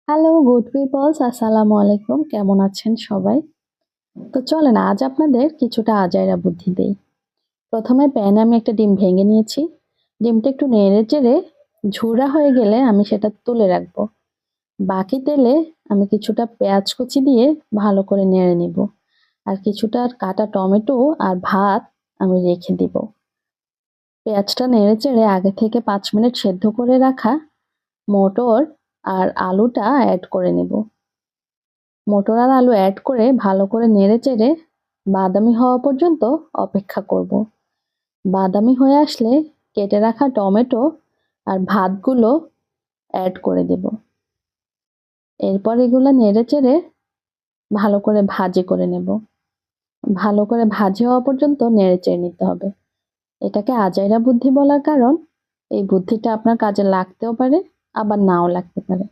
Hello good people's, আসসালামু আলাইকুম। কেমন আছেন সবাই? তো চলেন আজ আপনাদের কিছুটা আজাইরা বুদ্ধি দেই। প্রথমে প্যানে আমি একটা ডিম ভেঙে নিয়েছি। ডিমটা একটু নেড়ে চেড়ে ঝুরা হয়ে গেলে আমি সেটা তুলে রাখবো। বাকি তেলে আমি কিছুটা পেঁয়াজ কুচি দিয়ে ভালো করে নেড়ে নিব। আর কিছুটা কাটা টমেটো আর ভাত আমি রেখে দিব। পেঁয়াজটা নেড়ে চেড়ে আগে থেকে 5 মিনিট সেদ্ধ করে রাখা মটর আর আলুটা অ্যাড করে নেব। মটর আর আলু অ্যাড করে ভালো করে নেড়েচেড়ে বাদামি হওয়া পর্যন্ত অপেক্ষা করব। বাদামি হয়ে আসলে কেটে রাখা টমেটো আর ভাতগুলো অ্যাড করে দেব। এরপর এগুলো নেড়েচেড়ে ভালো করে ভাজি করে নেব। ভালো করে ভাজি হওয়া পর্যন্ত নেড়েচেড়ে নিতে হবে। এটাকে আজাইরা বুদ্ধি বলার কারণ এই বুদ্ধিটা আপনার কাজে লাগতেও পারে, আবার নাও লাগতে পারে।